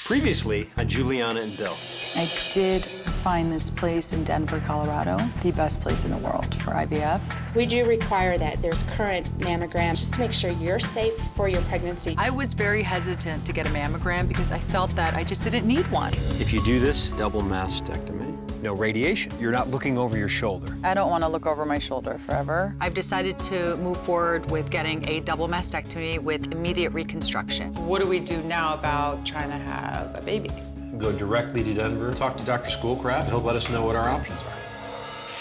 Previously on Giuliana and Bill. I did find this place in Denver, Colorado, the best place in the world for IVF. We do require that there's current mammograms just to make sure you're safe for your pregnancy. I was very hesitant to get a mammogram because I felt that I just didn't need one. If you do this, double mastectomy, no radiation. You're not looking over your shoulder. I don't want to look over my shoulder forever. I've decided to move forward with getting a double mastectomy with immediate reconstruction. What do we do now about trying to have a baby? Go directly to Denver, talk to Dr. Schoolcraft. He'll let us know what our options are.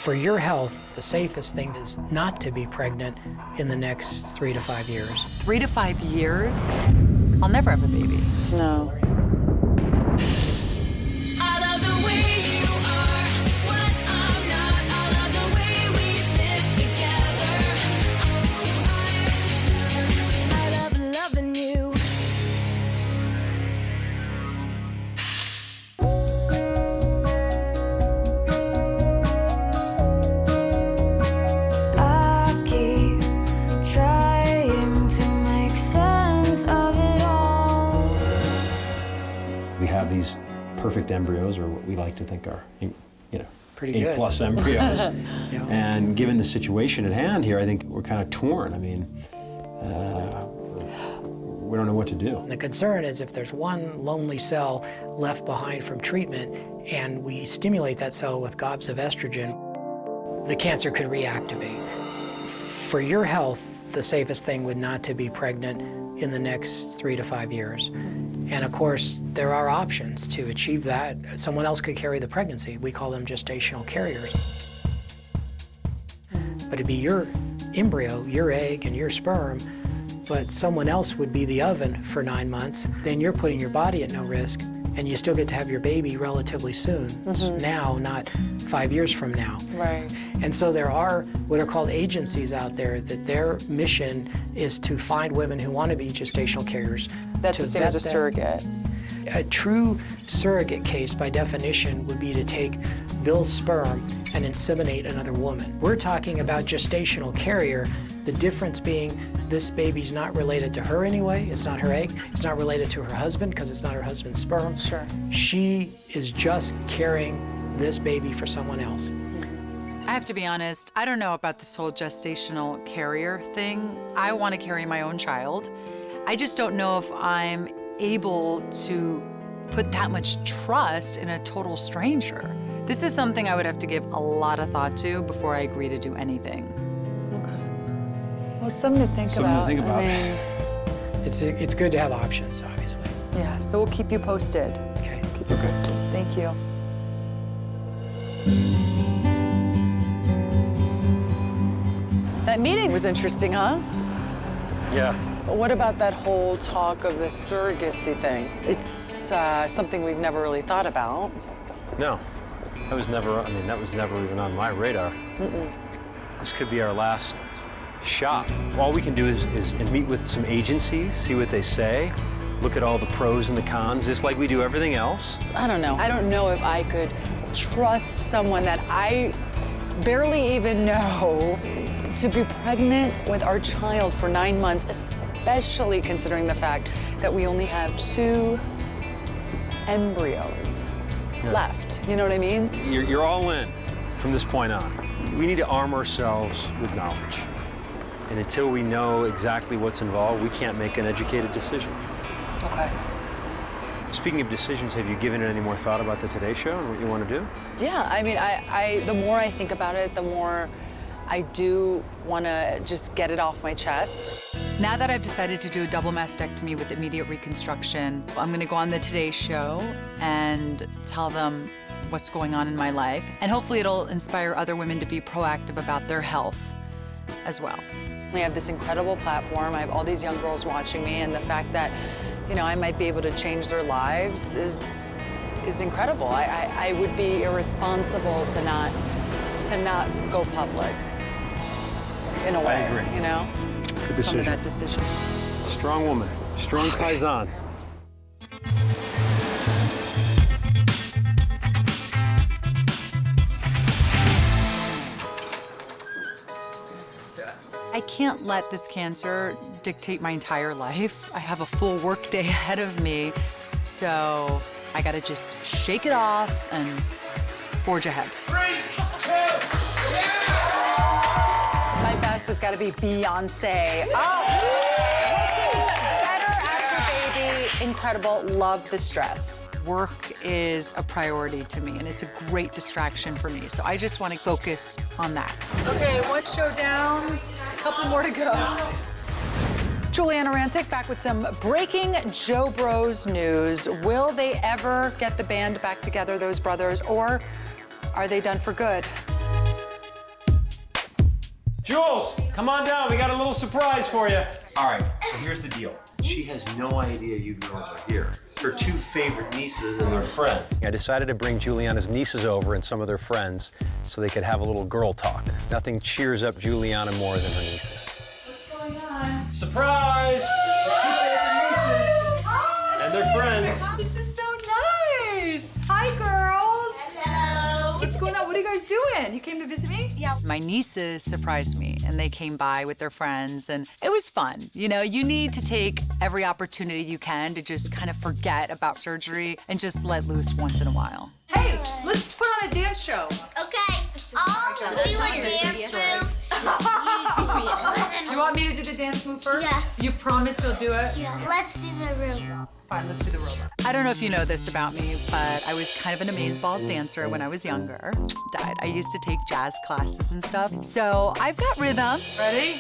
For your health, the safest thing is not to be pregnant in the next 3 to 5 years. 3 to 5 years? I'll never have a baby. No. We have these perfect embryos, or what we like to think are, you know, Pretty good. A+ embryos. Yeah. And given the situation at hand here, I think we're kind of torn. I mean, we don't know what to do. The concern is if there's one lonely cell left behind from treatment and we stimulate that cell with gobs of estrogen, the cancer could reactivate. For your health, the safest thing would not to be pregnant in the next 3 to 5 years. And of course, there are options to achieve that. Someone else could carry the pregnancy. We call them gestational carriers. But it'd be your embryo, your egg, and your sperm, but someone else would be the oven for 9 months. Then you're putting your body at no risk, and you still get to have your baby relatively soon. Now, not 5 years from now. Right. And so there are what are called agencies out there that their mission is to find women who want to be gestational carriers. That's to the same as a vet them. surrogate. A true surrogate case, by definition, would be to take Bill's sperm and inseminate another woman. We're talking about gestational carrier, the difference being this baby's not related to her anyway, it's not her egg, it's not related to her husband because it's not her husband's sperm. Sure. She is just carrying this baby for someone else. I have to be honest, I don't know about this whole gestational carrier thing. I want to carry my own child. I just don't know if I'm able to put that much trust in a total stranger. This is something I would have to give a lot of thought to before I agree to do anything. Okay. Well, it's something to think about. Something to think about. I mean, It's good to have options, obviously. yeah, so we'll keep you posted. Okay. Keep you posted. Thank you. That meeting was interesting, huh? Yeah. What about that whole talk of the surrogacy thing? It's something we've never really thought about. No, that was never even on my radar. This could be our last shot. All we can do is meet with some agencies, see what they say, look at all the pros and the cons, just like we do everything else. I don't know. I don't know if I could trust someone that I barely even know to be pregnant with our child for 9 months, especially considering the fact that we only have 2 embryos left. You know what I mean? You're all in from this point on. We need to arm ourselves with knowledge. And until we know exactly what's involved, we can't make an educated decision. Okay. Speaking of decisions, have you given it any more thought about the Today Show and what you want to do? Yeah, I mean, the more I think about it, the more I do want to just get it off my chest. Now that I've decided to do a double mastectomy with immediate reconstruction, I'm going to go on the Today Show and tell them what's going on in my life. And hopefully it'll inspire other women to be proactive about their health as well. We have this incredible platform. I have all these young girls watching me, and the fact that, you know, I might be able to change their lives is incredible. I would be irresponsible to not go public in a way. I agree. You know? Good decision. Come to that decision. Strong woman, strong Kaizen. I can't let this cancer dictate my entire life. I have a full work day ahead of me. So I gotta just shake it off and forge ahead. My best has got to be Beyonce. Oh, better after baby. Incredible. Love this dress. Work is a priority to me, and it's a great distraction for me. So I just want to focus on that. Okay, one show down, a couple more to go. Giuliana Rancic back with some breaking Joe Bros news. Will they ever get the band back together, those brothers, or are they done for good? Jules, come on down. We got a little surprise for you. All right, so here's the deal. She has no idea you girls are here. It's her two favorite nieces and their friends. I decided to bring Giuliana's nieces over and some of their friends so they could have a little girl talk. Nothing cheers up Giuliana more than her nieces. What's going on? Surprise! Nieces and their friends. This is so nice. Hi, girls. Hello. What's going on? What are you guys doing? You came to visit me? Yeah. My nieces surprised me, and they came by with their friends, and it was fun. You know, you need to take every opportunity you can to just kind of forget about surgery and just let loose once in a while. Hey, let's put on a dance show. Okay. I'll do a dance move. You want me to do the dance move first? Yeah. You promise you'll do it? Yeah. Let's do the room. Fine, let's do the robot. I don't know if you know this about me, but I was kind of an amazeballs dancer when I was younger. I used to take jazz classes and stuff, so I've got rhythm. Ready?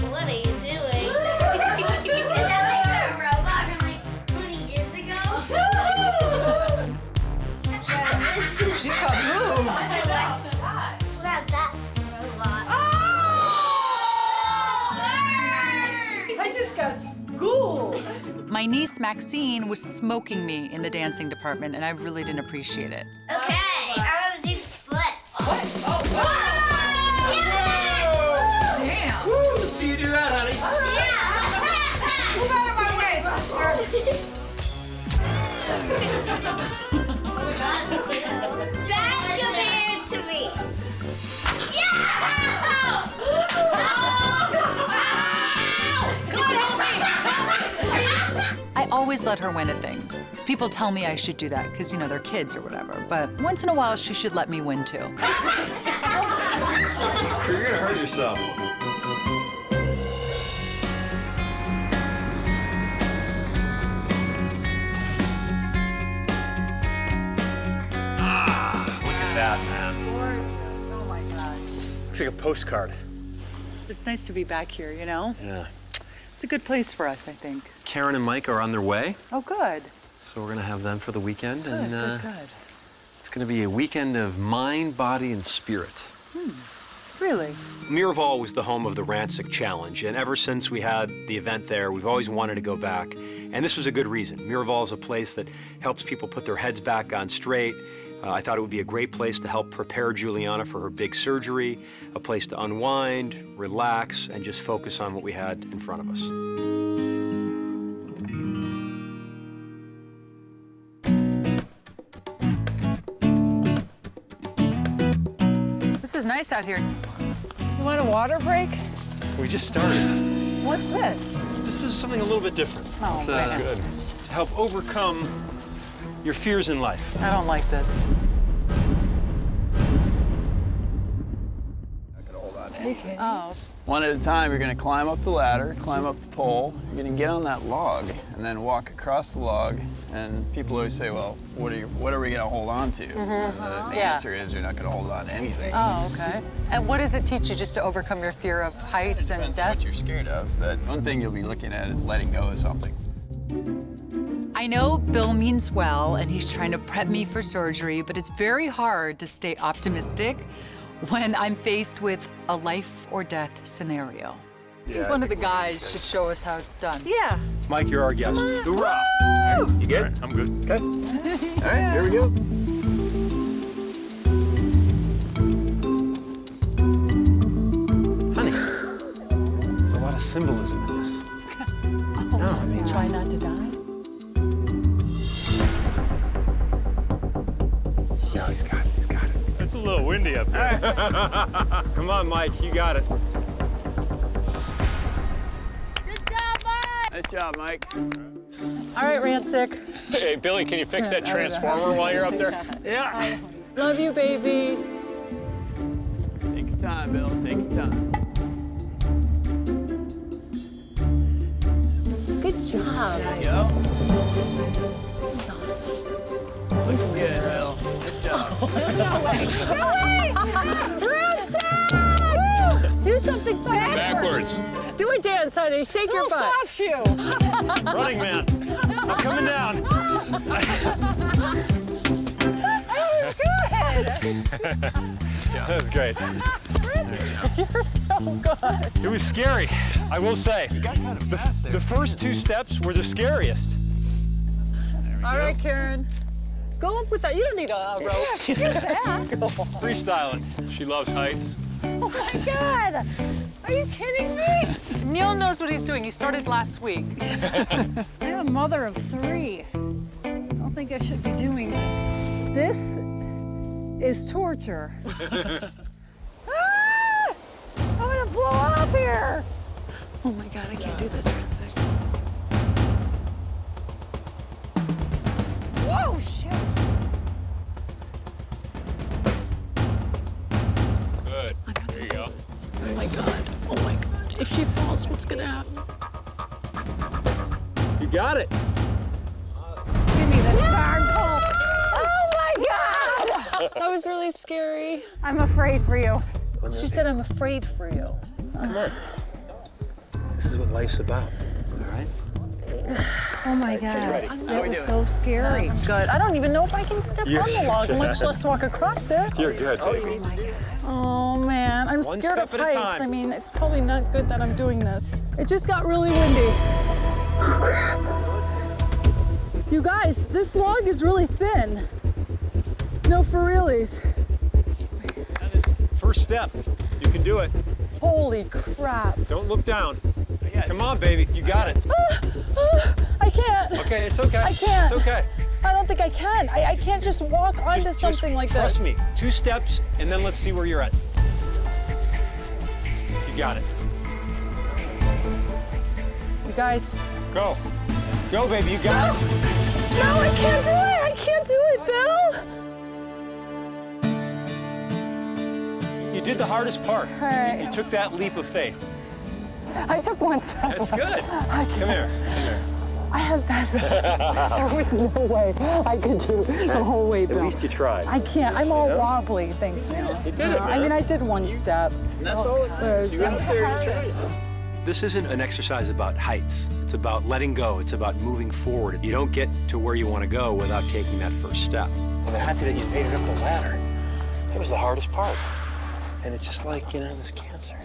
What are you doing? Is that like a robot from like 20 years ago? She's got moves. Well, that's a robot. I just got schooled. My niece Maxine was smoking me in the dancing department, and I really didn't appreciate it. Okay, I'm gonna do the split. What? Oh, wow. Damn. Woo, let's see you do that, honey. Move out of my way, sister. Drag your hand to me. I always let her win at things. 'Cause people tell me I should do that because, you know, they're kids or whatever. But once in a while, she should let me win too. You're gonna hurt yourself. Look at that, man. Gorgeous. Oh my gosh. Looks like a postcard. It's nice to be back here, you know? Yeah. It's a good place for us, I think. Karen and Mike are on their way, Oh, good. so we're gonna have them for the weekend. Good, good. It's gonna be a weekend of mind, body, and spirit. Really? Miraval was the home of the Rancic Challenge, and ever since we had the event there, we've always wanted to go back. And this was a good reason. Miraval is a place that helps people put their heads back on straight. I thought it would be a great place to help prepare Giuliana for her big surgery, a place to unwind, relax, and just focus on what we had in front of us. This is nice out here. You want a water break? We just started. What's this? This is something a little bit different. Oh, It's man. good to help overcome your fears in life. I don't like this. Oh, One at a time, you're gonna climb up the ladder, climb up the pole, you're gonna get on that log, and then walk across the log. And people always say, well, what are we gonna hold on to? The Yeah. answer is you're not gonna hold on to anything. oh, okay. And what does it teach you just to overcome your fear of heights and Depends on death? what you're scared of, but one thing you'll be looking at is letting go of something. I know Bill means well, and he's trying to prep me for surgery, but it's very hard to stay optimistic when I'm faced with a life or death scenario. One of the guys should show us how it's done. Yeah. Mike, you're our guest. Hoorah! You good? I'm good. Okay. All right, here we go. Honey, there's a lot of symbolism in this. Try not to die. No, he's got it. He's got it. It's a little windy up there. Come on, Mike. You got it. Good job, Mike. Nice Good job, Mike. All right, Rancic. Hey, Billy, can you fix that transformer while you're up there? Yeah. Love you, baby. Take your time, Bill. Take your time. Good job. There you go. Looks good, Bill. Good job. Do something backwards. Do a dance, honey. Shake your butt. Running man. I'm coming down. That was great. You're so good. It was scary, I will say. You got kind of fast there. The first 2 steps were the scariest. All right, Karen. Go up with that. You don't need a rope. Just go. Freestyling. She loves heights. Oh my God! Are you kidding me? Neil knows what he's doing. He started last week. I'm a mother of 3. I don't think I should be doing this. This is torture. Ah! I'm gonna blow off here. Oh my God, I can't do this, Rancic. Whoa, shit. Good. There you go. Oh my God. Oh my God. If she falls, what's gonna happen? You got it. Give me this darn pole. Oh my God! That was really scary. I'm afraid for you. She said, I'm afraid for you. Come on. This is what life's about, all right? Oh my God. That was so scary. Good. I don't even know if I can step on the log, much less walk across it. You're good, baby. Oh man, I'm One scared step of at a heights. time. I mean, it's probably not good that I'm doing this. It just got really windy. Oh crap. You guys, this log is really thin. No, for realies. First step. You can do it. Holy crap. Don't look down. Come on, baby. You got it. I can't. Okay, it's okay. I can't. It's okay. I don't think I can. I can't just walk onto something like this. Trust me. 2 steps, and then let's see where you're at. You got it. You guys. Go. Go, baby. You got it. No, I can't do it. I can't do it, Bill. You did the hardest part. All right. You took that leap of faith. I took 1 step. That's good. I can't. Come here. Come here. I have bad back. There was no way I could do the whole way, Bill. At least you tried. I can't. I'm all wobbly, thanks, Neil. You did it, man. I mean, I did 1 step. That's all it is. You out there, you tried. This isn't an exercise about heights. It's about letting go. It's about moving forward. You don't get to where you want to go without taking that first step. Well, I'm happy that you made it up the ladder. That was the hardest part. And it's just like, this cancer.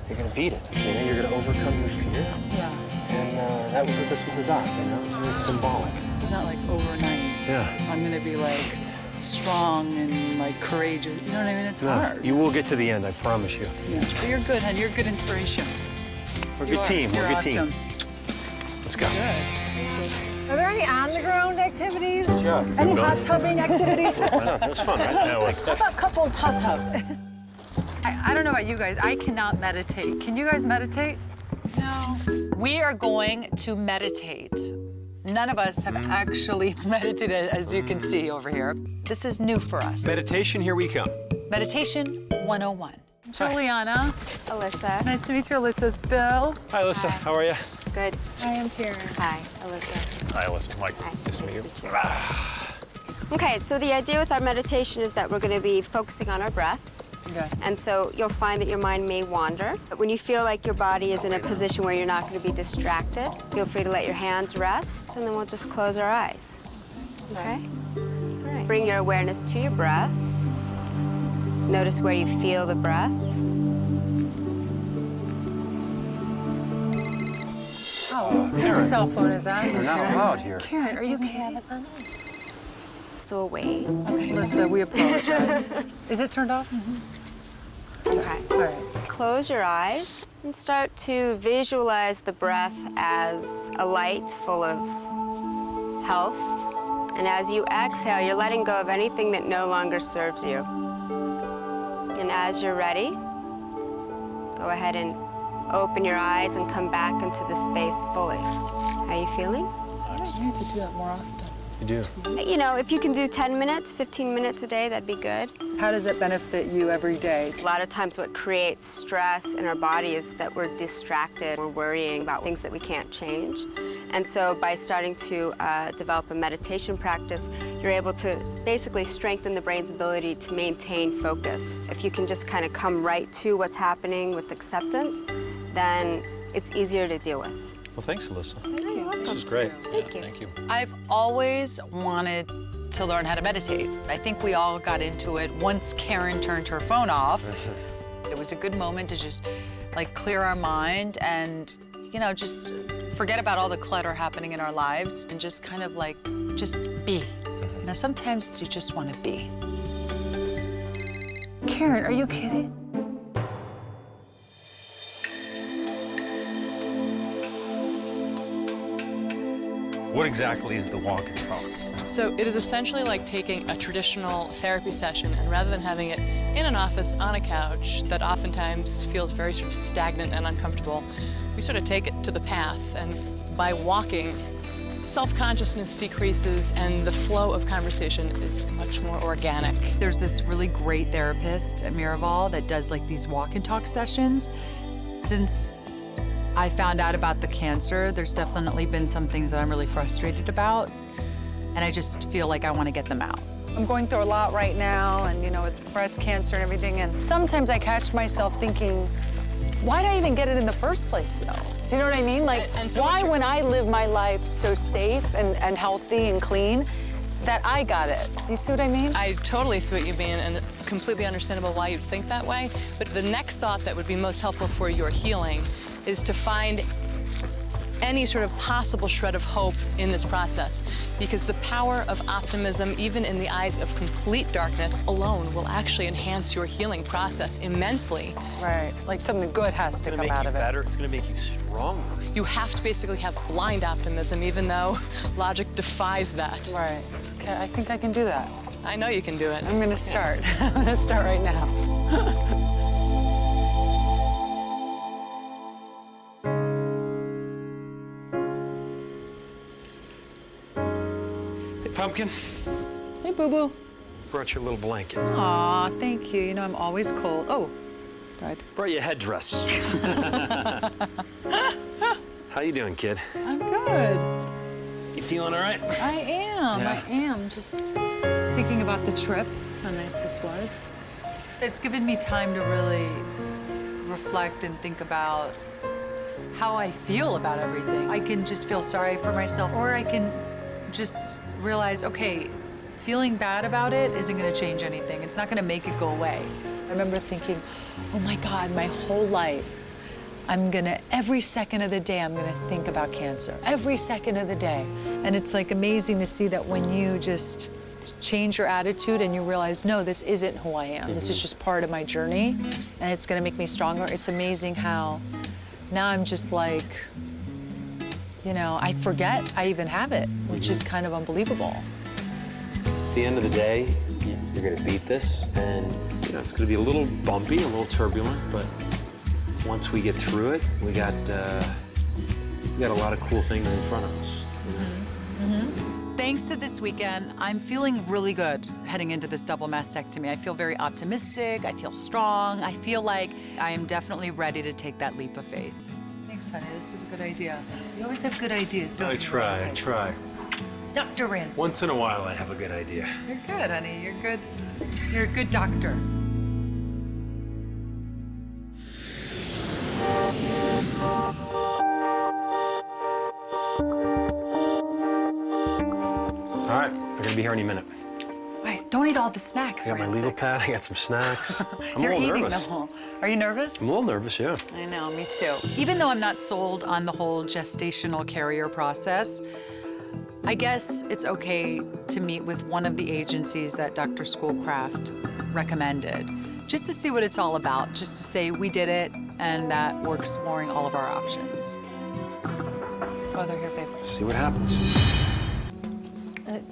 You're going to beat it. You're going to overcome your fear. Yeah. And that was what this was about, It was really symbolic. It's not like overnight. Yeah. I'm going to be like strong and like courageous. You know what I mean? It's hard. You will get to the end, I promise you. Yeah. But you're good, honey. You're a good inspiration. We're a good team. We're a good team. Let's go. Are there any on-the-ground activities? Yeah. Any hot tubbing activities? It was fun, right? How about couples hot tub? I don't know about you guys. I cannot meditate. Can you guys meditate? No. We are going to meditate. None of us have actually meditated, as you can see over here. This is new for us. Meditation, here we come. Meditation 101. Juliana. Alyssa. Nice to meet you, Alyssa. It's Bill. Hi, Alyssa. How are you? Good. I am Karen. Hi, Alyssa. Hi, Alyssa. Mike. Hi. Nice to meet you. Okay, so the idea with our meditation is that we're going to be focusing on our breath. Okay. And so you'll find that your mind may wander. But when you feel like your body is in a position where you're not going to be distracted, feel free to let your hands rest, and then we'll just close our eyes. Okay? All right. Bring your awareness to your breath. Notice where you feel the breath. Oh, whose cell phone is that? You're not allowed here. Karen, are you okay? So we'll wait. Alyssa, we apologize. Is it turned off? Okay. All right. Close your eyes and start to visualize the breath as a light full of health. And as you exhale, you're letting go of anything that no longer serves you. And as you're ready, go ahead and open your eyes and come back into the space fully. How are you feeling? I need to do that more often. You do. You know, if you can do 10 minutes, 15 minutes a day, that'd be good. How does it benefit you every day? A lot of times what creates stress in our body is that we're distracted, we're worrying about things that we can't change. And so by starting to develop a meditation practice, you're able to basically strengthen the brain's ability to maintain focus. If you can just kind of come right to what's happening with acceptance, then it's easier to deal with. Well, thanks, Alyssa. You're welcome. This is great. Thank you. I've always wanted to learn how to meditate. I think we all got into it once Karen turned her phone off. It was a good moment to just like clear our mind and, you know, just forget about all the clutter happening in our lives and just kind of like, just be. Now, sometimes you just want to be. Karen, are you kidding? What exactly is the walk and talk? So it is essentially like taking a traditional therapy session, and rather than having it in an office on a couch that oftentimes feels very sort of stagnant and uncomfortable, we sort of take it to the path, and by walking, self-consciousness decreases and the flow of conversation is much more organic. There's this really great therapist at Miraval that does like these walk and talk sessions. Since I found out about the cancer, there's definitely been some things that I'm really frustrated about, and I just feel like I want to get them out. I'm going through a lot right now, and you know, with breast cancer and everything, and sometimes I catch myself thinking, why did I even get it in the first place, though? Do you know what I mean? Like, why, when I live my life so safe and healthy and clean, that I got it? You see what I mean? I totally see what you mean, and completely understandable why you'd think that way. But the next thought that would be most helpful for your healing is to find any sort of possible shred of hope in this process, because the power of optimism, even in the eyes of complete darkness, alone will actually enhance your healing process immensely. Right, like something good has to come out of it. Better. It's going to make you stronger. You have to basically have blind optimism, even though logic defies that. Right, okay, I think I can do that. I know you can do it. I'm gonna start. I'm gonna start right now. Pumpkin, Hey, boo-boo. brought you a little blanket. Aw, thank you. You know, I'm always cold. Oh, died. Brought you a headdress. How you doing, kid? I'm good. You feeling all right? I am. Yeah. I am. Just thinking about the trip, how nice this was. It's given me time to really reflect and think about how I feel about everything. I can just feel sorry for myself, or I can just realize, okay, feeling bad about it isn't gonna change anything. It's not gonna make it go away. I remember thinking, oh my God, my whole life, every second of the day, I'm gonna think about cancer. Every second of the day. And it's like amazing to see that when you just change your attitude and you realize, no, this isn't who I am. This is just part of my journey, and it's gonna make me stronger. It's amazing how now I'm just like, you know, I forget I even have it, which is kind of unbelievable. At the end of the day, you're going to beat this, and you know, it's going to be a little bumpy, a little turbulent, but once we get through it, we got a lot of cool things in front of us. Thanks to this weekend, I'm feeling really good heading into this double mastectomy. I feel very optimistic, I feel strong, I feel like I am definitely ready to take that leap of faith. Thanks, honey, this was a good idea. You always have good ideas, don't you? I try. Dr. Rancic. Once in a while, I have a good idea. You're good, honey, you're good. You're a good doctor. All right, they're going to be here any minute. Right, don't eat all the snacks, I got my Rancic. legal pad, I got some snacks. I'm You're a little eating nervous. them all. Are you nervous? I'm a little nervous, yeah. I know, me too. Even though I'm not sold on the whole gestational carrier process, I guess it's okay to meet with one of the agencies that Dr. Schoolcraft recommended, just to see what it's all about, just to say we did it and that we're exploring all of our options. Oh, they're here, babe. See what happens.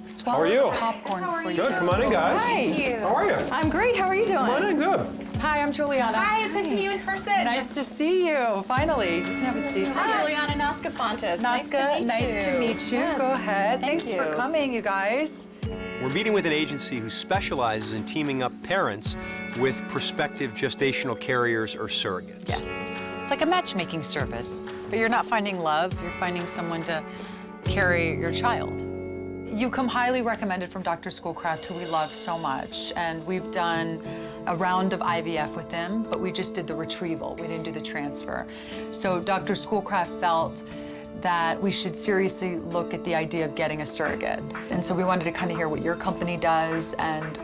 Swallow How are you? Popcorn for you. Good, come on in, guys. Hi. How are you? I'm great. How are you doing? Come on in, good. Hi, I'm Giuliana. Hi, it's nice to meet you in person. Nice to see you, finally. You can have a seat. Hi, Giuliana Nascafontes. Nasca, nice to meet you. Yes. Go ahead. Thank Thanks you. for coming, you guys. We're meeting with an agency who specializes in teaming up parents with prospective gestational carriers or surrogates. Yes. It's like a matchmaking service, but you're not finding love, you're finding someone to carry your child. You come highly recommended from Dr. Schoolcraft, who we love so much, and we've done a round of IVF with him, but we just did the retrieval. We didn't do the transfer. So Dr. Schoolcraft felt that we should seriously look at the idea of getting a surrogate. And so we wanted to kind of hear what your company does and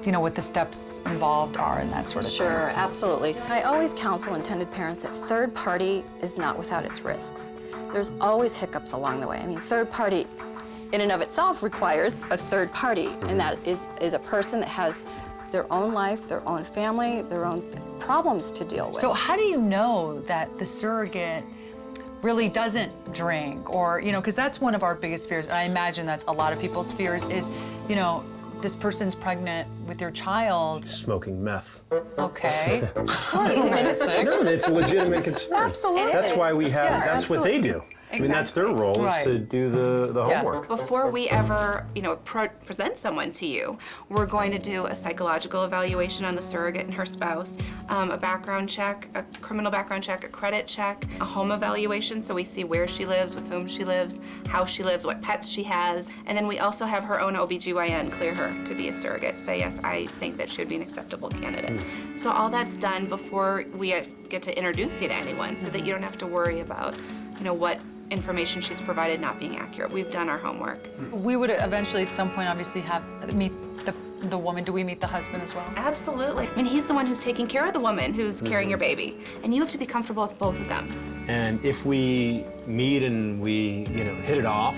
you know, what the steps involved are and that sort of thing. Sure, absolutely. I always counsel intended parents that third party is not without its risks. There's always hiccups along the way. I mean, third party in and of itself requires a third party, and that is a person that has their own life, their own family, their own problems to deal with. So how do you know that the surrogate really doesn't drink or, you know, because that's one of our biggest fears, and I imagine that's a lot of people's fears is, you know, this person's pregnant with your child. Smoking meth. Okay. Of course, I mean, No, it's a legitimate concern. Absolutely. That's why we have, Yes, that's what they do. I mean, that's their role, Right. is to do the Yeah. homework. Before we ever, you know, present someone to you, we're going to do a psychological evaluation on the surrogate and her spouse, a background check, a criminal background check, a credit check, a home evaluation, so we see where she lives, with whom she lives, how she lives, what pets she has, and then we also have her own OBGYN clear her to be a surrogate, say, yes, I think that she would be an acceptable candidate. So all that's done before we get to introduce you to anyone, so that you don't have to worry about, you know, what information she's provided not being accurate. We've done our homework. We would eventually at some point obviously meet the woman. Do we meet the husband as well? Absolutely. I mean, he's the one who's taking care of the woman who's carrying your baby, and you have to be comfortable with both of them. And if we meet and we, you know, hit it off,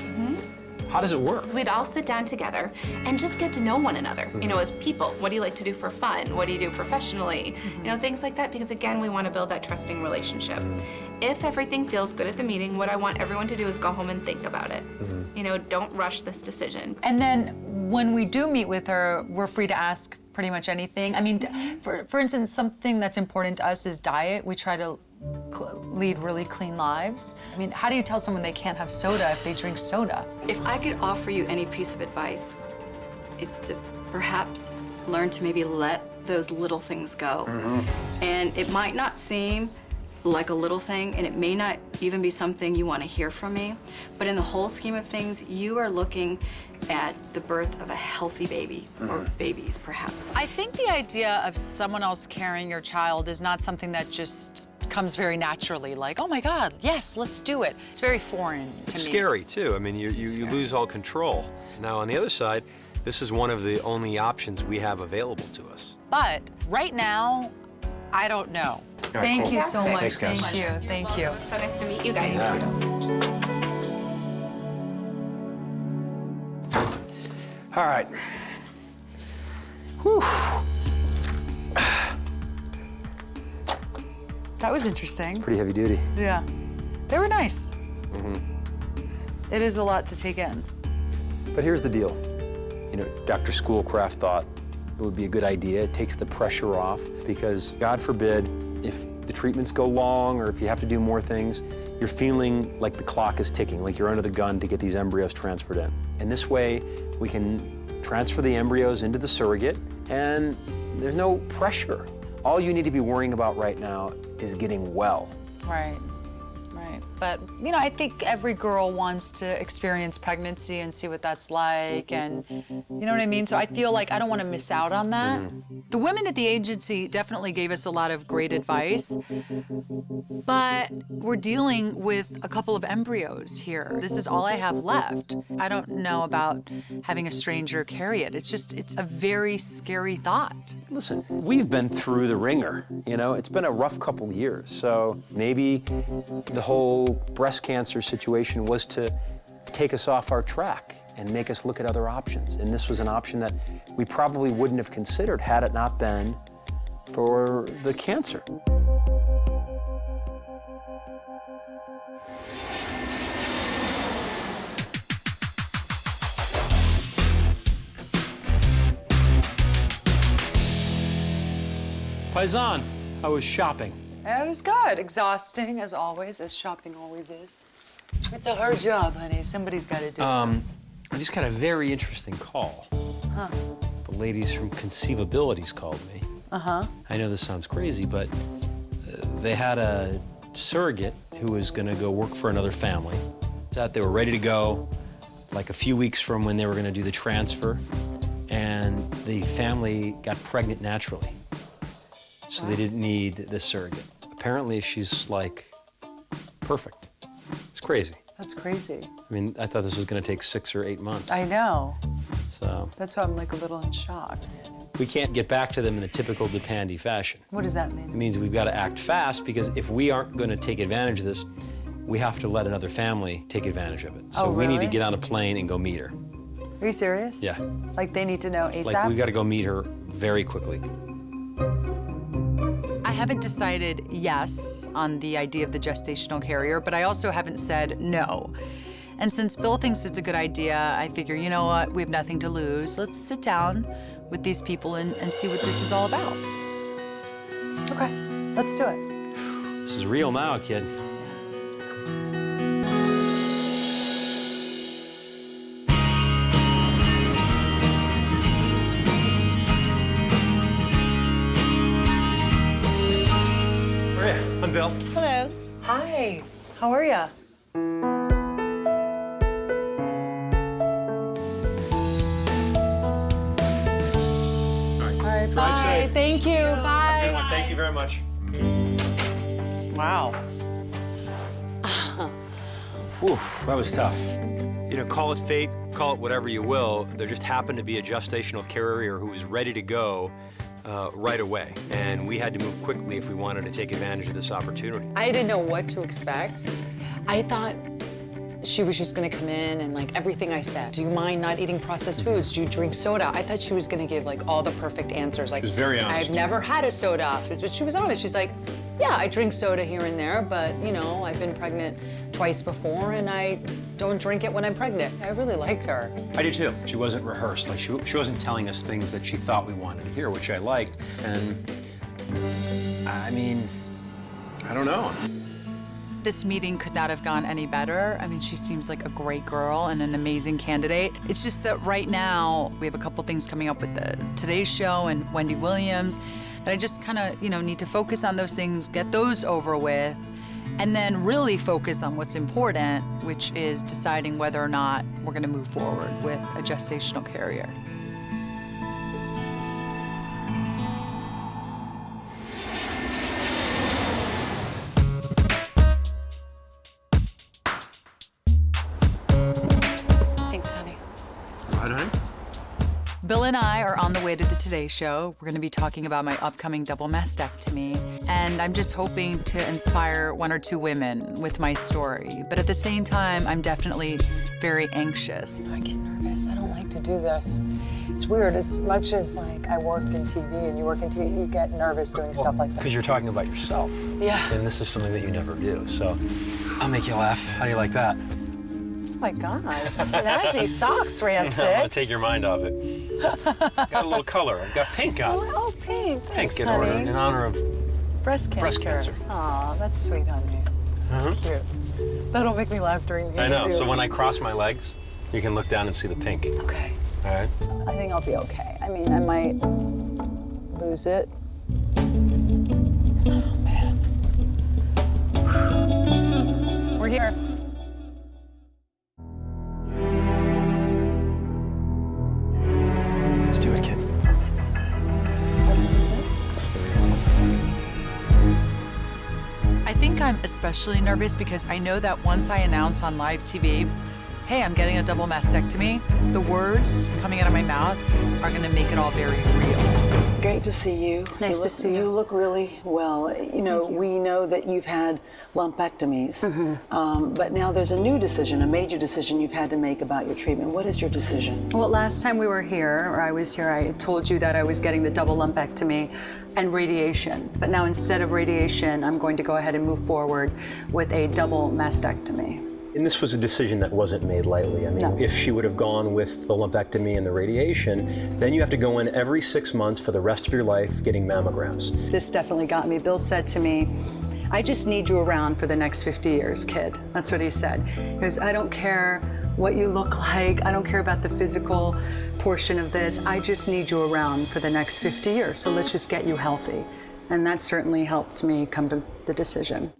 how does it work? We'd all sit down together and just get to know one another, you know, as people. What do you like to do for fun? What do you do professionally? You know, things like that, because again, we want to build that trusting relationship. If everything feels good at the meeting, what I want everyone to do is go home and think about it. You know, don't rush this decision. And then when we do meet with her, we're free to ask pretty much anything. I mean, for instance, something that's important to us is diet. We try to lead really clean lives. I mean, how do you tell someone they can't have soda if they drink soda? If I could offer you any piece of advice, it's to perhaps learn to maybe let those little things go. And it might not seem like a little thing, and it may not even be something you want to hear from me, but in the whole scheme of things, you are looking at the birth of a healthy baby, or babies, perhaps. I think the idea of someone else carrying your child is not something that just comes very naturally, like, oh my God, yes, let's do it. It's very foreign to It's me. scary, too. I mean, you lose all control. Now, on the other side, this is one of the only options we have available to us. But right now, I don't know. right, Thank cool. you so much. Thanks, guys. Thank you. Thank you. So nice to meet you guys. All right. Whew. That was interesting. Pretty heavy duty. Yeah. They were nice. It is a lot to take in. But here's the deal. You know, Dr. Schoolcraft thought it would be a good idea. It takes the pressure off because, God forbid, if the treatments go long or if you have to do more things, you're feeling like the clock is ticking, like you're under the gun to get these embryos transferred in. And this way, we can transfer the embryos into the surrogate, and there's no pressure. All you need to be worrying about right now is getting well. Right. Right. But, you know, I think every girl wants to experience pregnancy and see what that's like, and you know what I mean? So I feel like I don't want to miss out on that. The women at the agency definitely gave us a lot of great advice, but we're dealing with a couple of embryos here. This is all I have left. I don't know about having a stranger carry it. It's a very scary thought. Listen, we've been through the ringer, you know? It's been a rough couple years, so maybe the whole breast cancer situation was to take us off our track and make us look at other options. And this was an option that we probably wouldn't have considered had it not been for the cancer. Paisan, I was shopping. It was good. Exhausting, as always, as shopping always is. It's a hard job, honey. Somebody's got to do it. I just got a very interesting call. Huh. The ladies from Conceivabilities called me. Uh-huh. I know this sounds crazy, but they had a surrogate who was gonna go work for another family. That they were ready to go, like a few weeks from when they were gonna do the transfer, and the family got pregnant naturally. So they didn't need the surrogate. Apparently she's like perfect. It's crazy. That's crazy. I mean, I thought this was gonna take 6 or 8 months. I know. So. That's why I'm like a little in shock. We can't get back to them in the typical Depandi fashion. What does that mean? It means we've got to act fast, because if we aren't going to take advantage of this, we have to let another family take advantage of it. So we need to get on a plane and go meet her. Are you serious? Yeah. Like they need to know ASAP? Like we got to go meet her very quickly. I haven't decided yes on the idea of the gestational carrier, but I also haven't said no. And since Bill thinks it's a good idea, I figure, you know what, we have nothing to lose. Let's sit down with these people and see what this is all about. Okay, let's do it. This is real now, kid. Maria, I'm Bill. Hello. Hi, how are ya? Drive safe. Thank you. Bye. Good one. Thank you very much. Wow. Whew, that was tough. You know, call it fate, call it whatever you will. There just happened to be a gestational carrier who was ready to go right away. And we had to move quickly if we wanted to take advantage of this opportunity. I didn't know what to expect. I thought she was just gonna come in and like everything I said. Do you mind not eating processed foods? Do you drink soda? I thought she was gonna give like all the perfect answers. Like, she was very honest. I've never had a soda, but she was honest. She's like, yeah, I drink soda here and there, but you know, I've been pregnant twice before and I don't drink it when I'm pregnant. I really liked her. I do too. She wasn't rehearsed. Like she wasn't telling us things that she thought we wanted to hear, which I liked. And I mean, I don't know. This meeting could not have gone any better. I mean, she seems like a great girl and an amazing candidate. It's just that right now, we have a couple things coming up with the Today Show and Wendy Williams, and I just kind of, you know, need to focus on those things, get those over with, and then really focus on what's important, which is deciding whether or not we're gonna move forward with a gestational carrier. Bill and I are on the way to the Today Show. We're gonna be talking about my upcoming double mastectomy. And I'm just hoping to inspire one or two women with my story. But at the same time, I'm definitely very anxious. I get nervous. I don't like to do this. It's weird. As much as like I work in TV and you work in TV, you get nervous doing stuff like that. Because you're talking about yourself. Yeah. And this is something that you never do. So I'll make you laugh. How do you like that? Oh my God, snazzy socks, Rancic. I'm gonna take your mind off it. Got a little color. I've got pink on. Oh, pink. Pink Thanks, in honey. honor of breast cancer. Breast cancer. Aw, that's sweet, honey. That's cute. That'll make me laugh during the I know. interview. So when I cross my legs, you can look down and see the pink. Okay. All right. I think I'll be okay. I mean, I might lose it. Oh, man. We're here. Let's do it, kid. I think I'm especially nervous because I know that once I announce on live TV, hey, I'm getting a double mastectomy, the words coming out of my mouth are gonna make it all very real. Great to see you. Nice to see you. You look really well. You know, we know that you've had lumpectomies, but now there's a new decision, a major decision you've had to make about your treatment. What is your decision? Well, last time we were here, or I was here, I told you that I was getting the double lumpectomy and radiation. But now instead of radiation, I'm going to go ahead and move forward with a double mastectomy. And this was a decision that wasn't made lightly. I mean, if she would have gone with the lumpectomy and the radiation, then you have to go in every 6 months for the rest of your life getting mammograms. This definitely got me. Bill said to me, I just need you around for the next 50 years, kid. That's what he said. He goes, I don't care what you look like. I don't care about the physical portion of this. I just need you around for the next 50 years. So let's just get you healthy. And that certainly helped me come to the decision.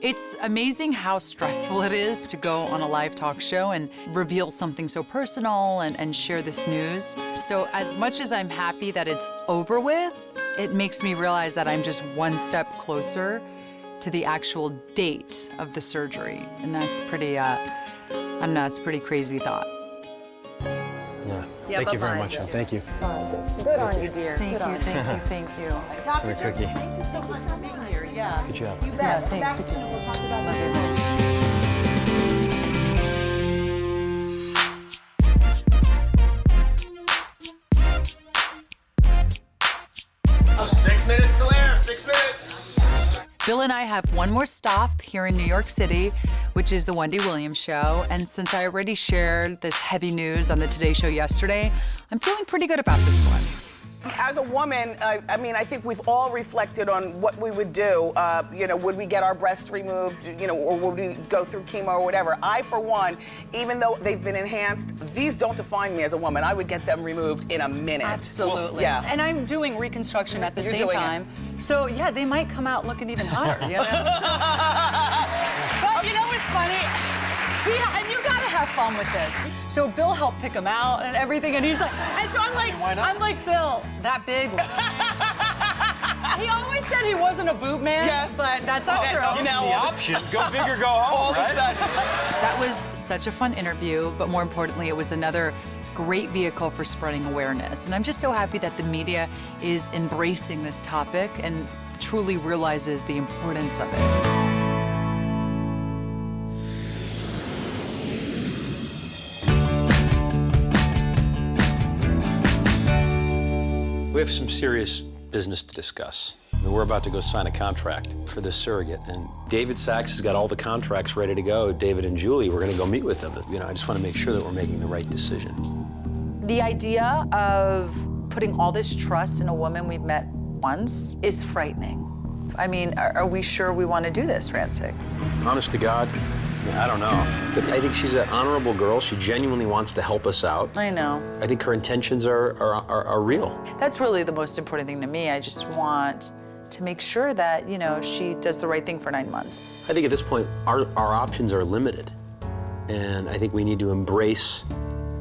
It's amazing how stressful it is to go on a live talk show and reveal something so personal and share this news. So as much as I'm happy that it's over with, it makes me realize that I'm just one step closer to the actual date of the surgery. And that's pretty, I don't know, it's a pretty crazy thought. Thank you very much. Thank you. Good on you, dear. Thank you, thank you, thank you. For a cookie. Thank you so much for being here. Yeah. Good job. You bet. Yeah, Come thanks. back soon. We'll talk about Love you. 6 minutes till air, 6 minutes. Bill and I have one more stop here in New York City, which is the Wendy Williams Show. And since I already shared this heavy news on the Today Show yesterday, I'm feeling pretty good about this one. As a woman, I mean, I think we've all reflected on what we would do. You know, would we get our breasts removed, you know, or would we go through chemo or whatever? I, for one, even though they've been enhanced, these don't define me as a woman. I would get them removed in a minute. Absolutely. Yeah. And I'm doing reconstruction at the You're same doing it. time. So yeah, they might come out looking even hotter, you know? But you know what's funny? And you gotta have fun with this. So Bill helped pick him out and everything, and he's like, and so I'm like, Bill, that big one. He always said he wasn't a boob man, Yes. but that's not true. You know, The option, go big or go home, right? That was such a fun interview, but more importantly, it was another great vehicle for spreading awareness. And I'm just so happy that the media is embracing this topic and truly realizes the importance of it. We have some serious business to discuss. I mean, we're about to go sign a contract for this surrogate, and David Sachs has got all the contracts ready to go. David and Julie, we're going to go meet with them. You know, I just want to make sure that we're making the right decision. The idea of putting all this trust in a woman we've met once is frightening. I mean, are we sure we want to do this, Rancic? Honest to God, I don't know. But I think she's an honorable girl. She genuinely wants to help us out. I know. I think her intentions are real. That's really the most important thing to me. I just want to make sure that, you know, she does the right thing for 9 months. I think at this point, our options are limited. And I think we need to embrace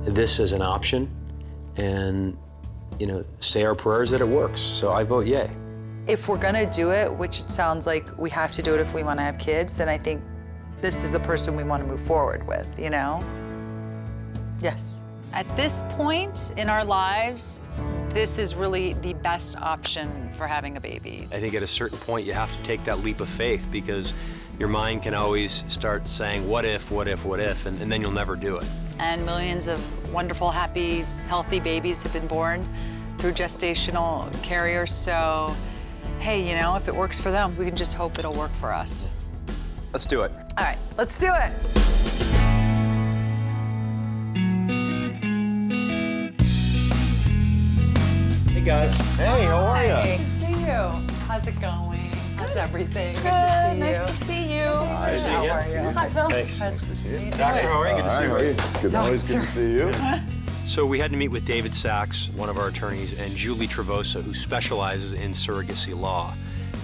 this as an option and, you know, say our prayers that it works. So I vote yay. If we're gonna do it, which it sounds like we have to do it if we want to have kids, then I think this is the person we want to move forward with, you know? Yes. At this point in our lives, this is really the best option for having a baby. I think at a certain point, you have to take that leap of faith because your mind can always start saying, what if, what if, what if, and then you'll never do it. And millions of wonderful, happy, healthy babies have been born through gestational carriers. So, hey, you know, if it works for them, we can just hope it'll work for us. Let's do it. All right, let's do it. Hey, guys. Hey, how are you? Nice to see you. How's it going? How's everything? Good to see you. Nice to see you. Hi, How are you? Hi, Bill. Thanks. Nice to see you. Doctor, how are you? Good to see you. How are you? It's good. Always good to see you. So we had to meet with David Sachs, one of our attorneys, and Julie Travosa, who specializes in surrogacy law.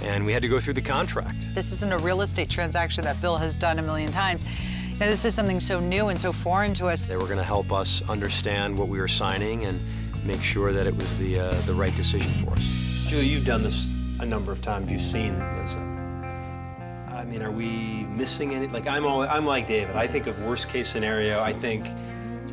And we had to go through the contract. This isn't a real estate transaction that Bill has done a million times. Now, this is something so new and so foreign to us. They were going to help us understand what we were signing and make sure that it was the right decision for us. Julie, you've done this a number of times. You've seen this. I mean, are we missing any? Like, I'm like David. I think of worst case scenario. I think.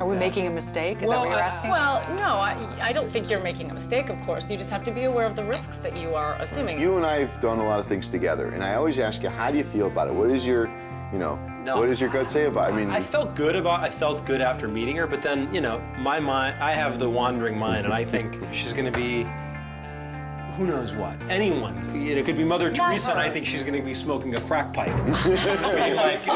Are we making a mistake? Is that what you're asking? Well, no, I don't think you're making a mistake, of course. You just have to be aware of the risks that you are assuming. You and I have done a lot of things together, and I always ask you, how do you feel about it? What is your, you know, what does your gut say about it? I mean, I felt good after meeting her, but then, you know, my mind, I have the wandering mind, and I think she's going to be who knows what? Anyone. It could be Mother Teresa, and I think she's going to be smoking a crack pipe. I mean, like,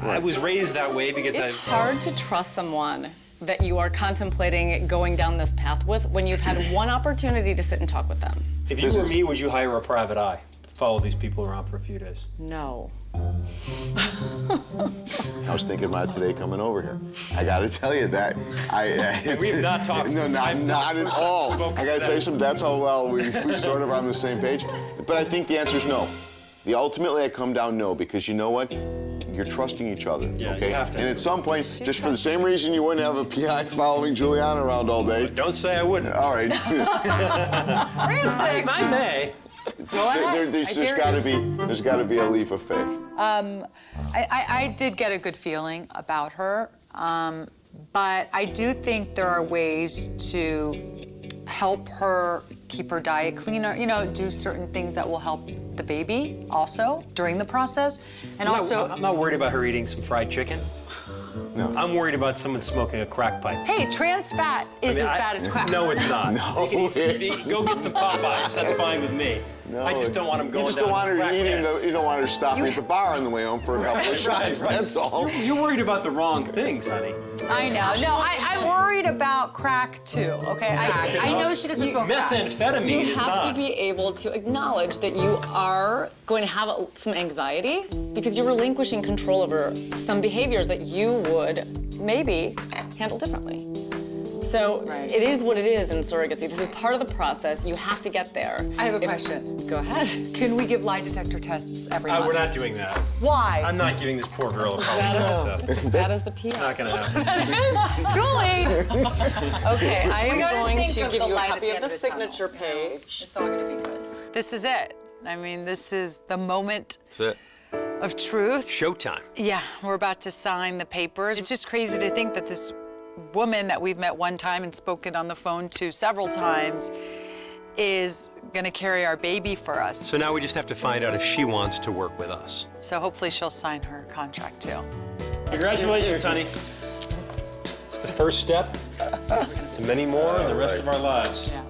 I was raised that way because It's hard to trust someone that you are contemplating going down this path with when you've had one opportunity to sit and talk with them. If you were me, would you hire a private eye? Follow these people around for a few days? No. I was thinking about it today coming over here. I got to tell you that we have not talked. No, not at all. I got to tell you something. That's how well we sort of are on the same page. But I think the answer is no. Ultimately, I come down no, because you know what? You're trusting each other. Yeah, okay? you have to. And at some point, just for the same reason you wouldn't have a PI following Giuliana around all day. Don't say I wouldn't. All right. I may. Go ahead. There's got to be a leap of faith. I did get a good feeling about her, but I do think there are ways to help her keep her diet cleaner, do certain things that will help the baby also during the process. And I'm not worried about her eating some fried chicken. No. I'm worried about someone smoking a crack pipe. Hey, trans fat is as bad as crack. No, it's not. No, you can go get some Popeyes. That's fine with me. No, I just don't want him going You just down don't want her crack eating den. you don't want her stopping at the bar on the way home for a couple of shots. Right. That's all. You're worried about the wrong things, honey. I know. No, I'm worried about crack too. Okay, I know she doesn't smoke crack. Methamphetamine You is have not. to be able to acknowledge that you are going to have some anxiety because you're relinquishing control over some behaviors that you would maybe handle differently. So it is what it is in surrogacy. This is part of the process. You have to get there. I have a question. Go ahead. Can we give lie detector tests every month? We're not doing that. Why? I'm not giving this poor girl a college test. That is the PS. It's not going to happen. Julie! Okay, I am going think to of give the you a light at copy the of end the of the tunnel. signature page. It's all gonna be good. This is it. I mean, this is the moment That's it. of truth. Showtime. Yeah, we're about to sign the papers. It's just crazy to think that this woman that we've met one time and spoken on the phone to several times is gonna carry our baby for us. So now we just have to find out if she wants to work with us. So hopefully she'll sign her contract too. Congratulations, honey. It's the first step to many more in the rest of our lives. Yeah.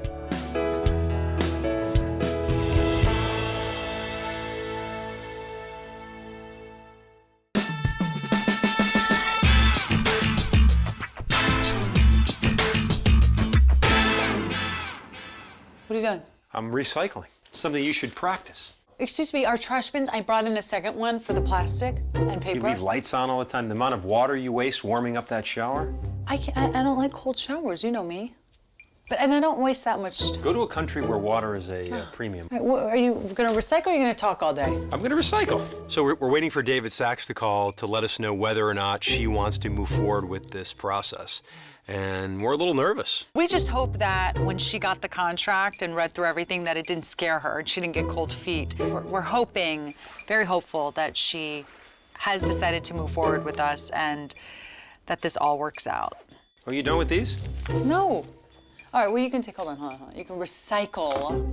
What are you doing? I'm recycling. Something you should practice. Excuse me, our trash bins, I brought in a second one for the plastic and You paper. leave lights on all the time. The amount of water you waste warming up that shower. I don't like cold showers, you know me. And I don't waste that much. Go to a country where water is a premium. Are you gonna recycle or are you gonna talk all day? I'm going to recycle. So we're waiting for David Sachs to call to let us know whether or not she wants to move forward with this process. And we're a little nervous. We just hope that when she got the contract and read through everything that it didn't scare her and she didn't get cold feet. We're hoping, very hopeful, that she has decided to move forward with us and that this all works out. Are you done with these? No. All right, well, you can take, hold on. You can recycle.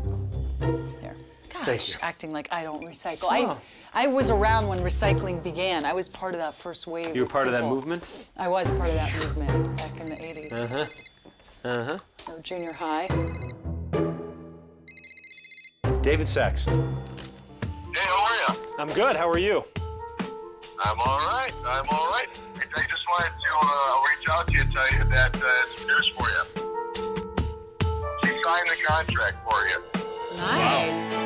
There. Gosh, Thank you. acting like I don't recycle. I was around when recycling began. I was part of that first wave. You were part of that people. movement? I was part of that movement back in the 80s. Uh-huh. Or junior high. David Sachs. Hey, how are you? I'm good. How are you? I'm all right. I just wanted to reach out to you and tell you that it's news for you. She signed the contract for you. Nice.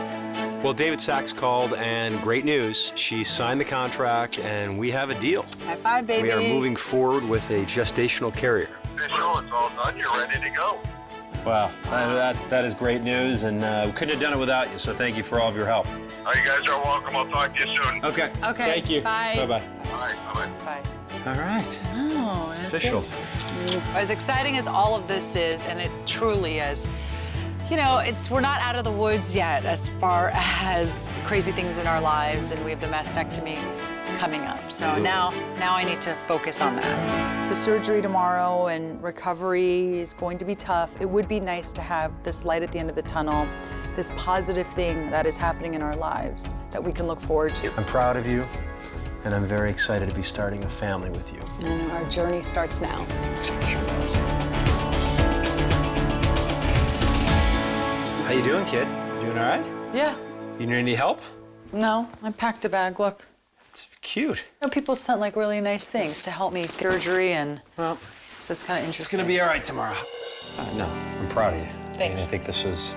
Well, David Sachs called, and great news. She signed the contract, and we have a deal. High five, baby. We are moving forward with a gestational carrier. Official, it's all done. You're ready to go. Wow, that is great news, and we couldn't have done it without you, so thank you for all of your help. Oh, you guys are welcome. I'll talk to you soon. Okay. Okay. Thank you. Bye. Bye-bye. All right, bye-bye. Bye. All right. Oh, It's that's official. As exciting as all of this is, and it truly is, you know, we're not out of the woods yet as far as crazy things in our lives, and we have the mastectomy coming up. So now I need to focus on that. The surgery tomorrow and recovery is going to be tough. It would be nice to have this light at the end of the tunnel, this positive thing that is happening in our lives that we can look forward to. I'm proud of you, and I'm very excited to be starting a family with you. And our journey starts now. How you doing, kid? Doing all right? Yeah. You need any help? No, I packed a bag, look. It's cute. You know, people sent like really nice things to help me through surgery, and well, so it's kind of interesting. It's gonna be all right tomorrow. No, I'm proud of you. Thanks. I think this was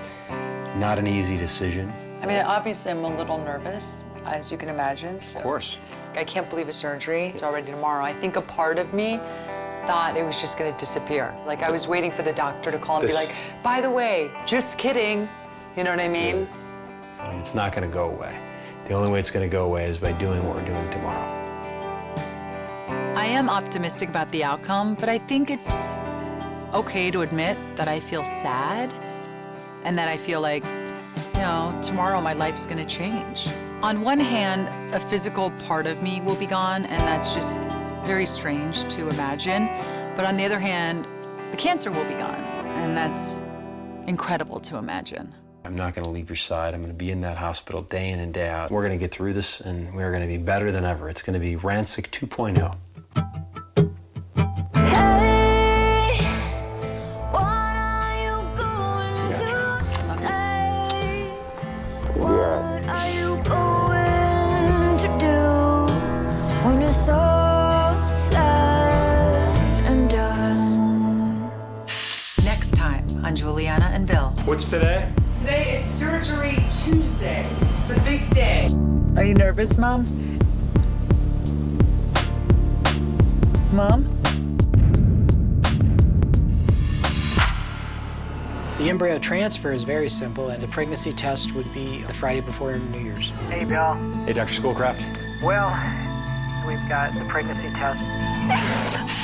not an easy decision. I mean, obviously I'm a little nervous, as you can imagine. So Of course. I can't believe it's surgery. It's already tomorrow. I think a part of me thought it was just gonna disappear. Like I was waiting for the doctor to call and be like, by the way, just kidding. You know what I mean? I mean, it's not gonna go away. The only way it's gonna go away is by doing what we're doing tomorrow. I am optimistic about the outcome, but I think it's okay to admit that I feel sad and that I feel like, you know, tomorrow my life's gonna change. On one hand, a physical part of me will be gone, and that's just very strange to imagine. But on the other hand, the cancer will be gone, and that's incredible to imagine. I'm not gonna leave your side. I'm gonna be in that hospital day in and day out. We're gonna get through this, and we're gonna be better than ever. It's gonna be Rancic 2.0. Next time on Giuliana and Bill. What's today? Today is Surgery Tuesday. It's the big day. Are you nervous, Mom? Mom? The embryo transfer is very simple, and the pregnancy test would be the Friday before New Year's. Hey, Bill. Hey, Dr. Schoolcraft. Well, we've got the pregnancy test.